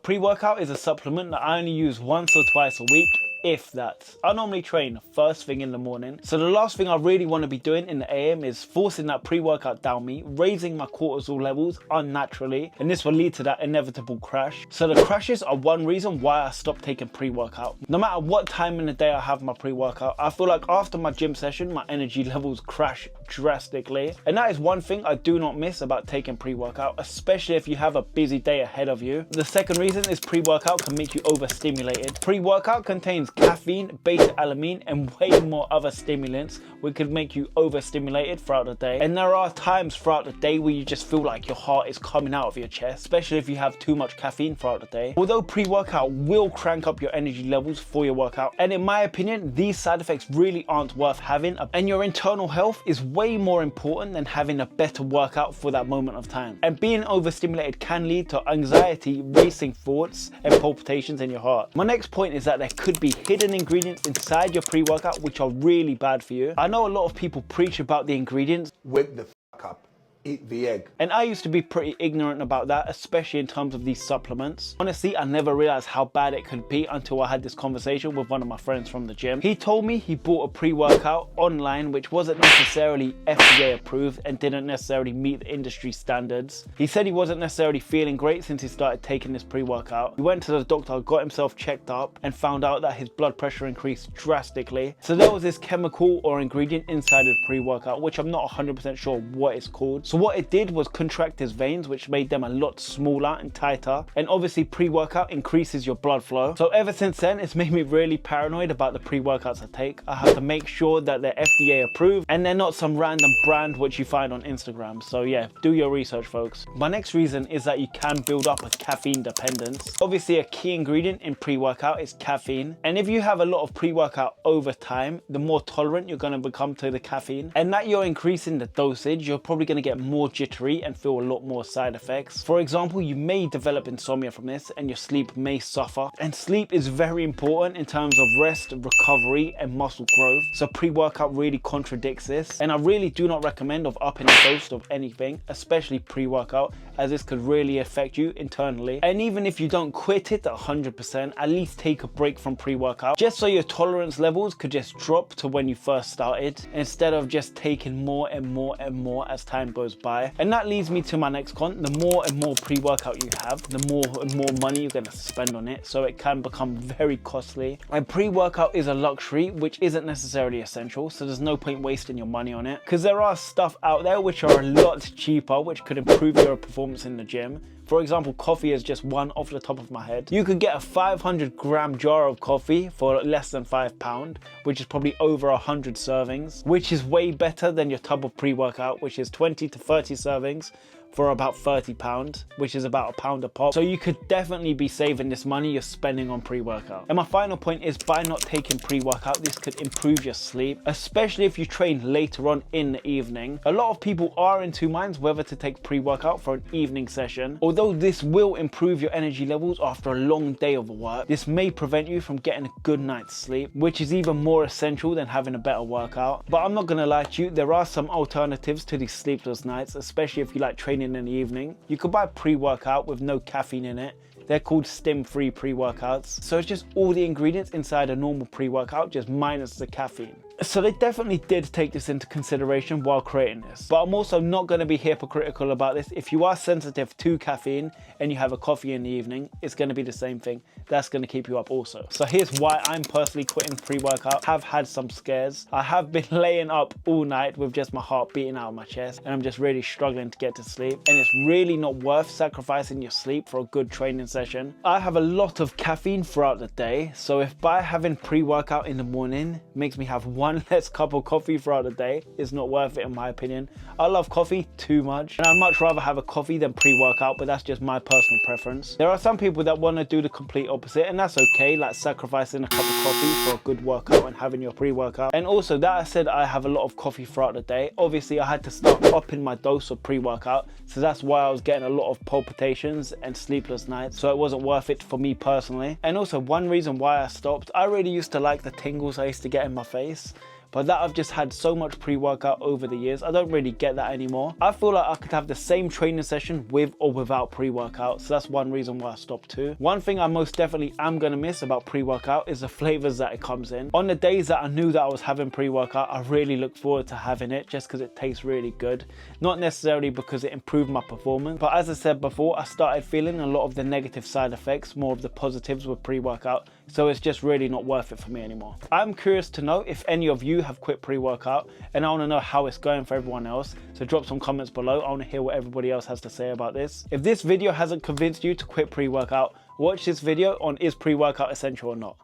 Pre-workout is a supplement that I only use once or twice a week, if that. I normally train first thing in the morning, so the last thing I really want to be doing in the AM is forcing that pre-workout down me, raising my cortisol levels unnaturally, and this will lead to that inevitable crash. So the crashes are one reason why I stopped taking pre-workout. No matter what time in the day I have my pre-workout, I feel like after my gym session my energy levels crash drastically, and that is one thing I do not miss about taking pre-workout, especially if you have a busy day ahead of you. The second reason is pre-workout can make you overstimulated. Pre-workout contains caffeine, beta-alanine, and way more other stimulants which could make you overstimulated throughout the day. And there are times throughout the day where you just feel like your heart is coming out of your chest, especially if you have too much caffeine throughout the day. Although pre-workout will crank up your energy levels for your workout, and in my opinion these side effects really aren't worth having, and your internal health is way more important than having a better workout for that moment of time. And being overstimulated can lead to anxiety, racing thoughts, and palpitations in your heart. My next point is that there could be hidden ingredients inside your pre-workout which are really bad for you. I know a lot of people preach about the ingredients. Wake the fuck up. Eat the egg. And I used to be pretty ignorant about that, especially in terms of these supplements. Honestly, I never realized how bad it could be until I had this conversation with one of my friends from the gym. He told me he bought a pre-workout online which wasn't necessarily FDA approved and didn't necessarily meet the industry standards. He said he wasn't necessarily feeling great since he started taking this pre-workout. He went to the doctor, got himself checked up, and found out that his blood pressure increased drastically. So there was this chemical or ingredient inside of the pre-workout which I'm not 100% sure what it's called. So what it did was contract his veins, which made them a lot smaller and tighter, and obviously pre-workout increases your blood flow. So ever since then it's made me really paranoid about the pre-workouts I take. I have to make sure that they're FDA approved and they're not some random brand which you find on Instagram. So yeah, do your research, folks. My next reason is that you can build up a caffeine dependence. Obviously a key ingredient in pre-workout is caffeine, and if you have a lot of pre-workout over time, the more tolerant you're going to become to the caffeine, and that you're increasing the dosage, you're probably going to get more jittery and feel a lot more side effects. For example, you may develop insomnia from this and your sleep may suffer, and sleep is very important in terms of rest, recovery, and muscle growth. So pre-workout really contradicts this, and I really do not recommend of upping the dose of anything, especially pre-workout, as this could really affect you internally. And even if you don't quit it 100%, at least take a break from pre-workout just so your tolerance levels could just drop to when you first started, instead of just taking more and more and more as time goes by. And that leads me to my next con. The more and more pre-workout you have, the more and more money you're going to spend on it, so it can become very costly. And pre-workout is a luxury which isn't necessarily essential, so there's no point wasting your money on it, because there are stuff out there which are a lot cheaper which could improve your performance in the gym. For example, coffee is just one off the top of my head. You could get a 500-gram jar of coffee for less than £5, which is probably over 100 servings, which is way better than your tub of pre-workout, which is 20 to 30 servings for about £30, which is about £1 a pop. So you could definitely be saving this money you're spending on pre-workout. And my final point is, by not taking pre-workout, this could improve your sleep, especially if you train later on in the evening. A lot of people are in two minds whether to take pre-workout for an evening session. Although this will improve your energy levels after a long day of work, this may prevent you from getting a good night's sleep, which is even more essential than having a better workout. But I'm not gonna lie to you, there are some alternatives to these sleepless nights, especially if you like training in the evening. You could buy pre-workout with no caffeine in it. They're called stim-free pre-workouts. So it's just all the ingredients inside a normal pre-workout, just minus the caffeine. So they definitely did take this into consideration while creating this. But I'm also not going to be hypocritical about this. If you are sensitive to caffeine and you have a coffee in the evening, it's going to be the same thing. That's going to keep you up also. So here's why I'm personally quitting pre-workout. Have had some scares. I have been laying up all night with just my heart beating out of my chest, and I'm just really struggling to get to sleep. And it's really not worth sacrificing your sleep for a good training session. I have a lot of caffeine throughout the day, so if by having pre-workout in the morning makes me have one less cup of coffee throughout the day, it's not worth it in my opinion. I love coffee too much, and I'd much rather have a coffee than pre-workout, but that's just my personal preference. There are some people that want to do the complete opposite, and that's okay, like sacrificing a cup of coffee for a good workout and having your pre-workout. And also, that I said, I have a lot of coffee throughout the day. Obviously I had to start upping my dose of pre-workout, so that's why I was getting a lot of palpitations and sleepless nights, so it wasn't worth it for me personally. And also, one reason why I stopped, I really used to like the tingles I used to get in my face but that I've just had so much pre-workout over the years, I don't really get that anymore. I feel like I could have the same training session with or without pre-workout, so that's one reason why I stopped too. One thing I most definitely am gonna miss about pre-workout is the flavors that it comes in. On the days that I knew that I was having pre-workout, I really look forward to having it just because it tastes really good. Not necessarily because it improved my performance, but as I said before, I started feeling a lot of the negative side effects, more of the positives with pre-workout, so it's just really not worth it for me anymore. I'm curious to know if any of you have quit pre-workout, and I want to know how it's going for everyone else, so drop some comments below. I want to hear what everybody else has to say about this. If this video hasn't convinced you to quit pre-workout, watch this video on is pre-workout essential or not.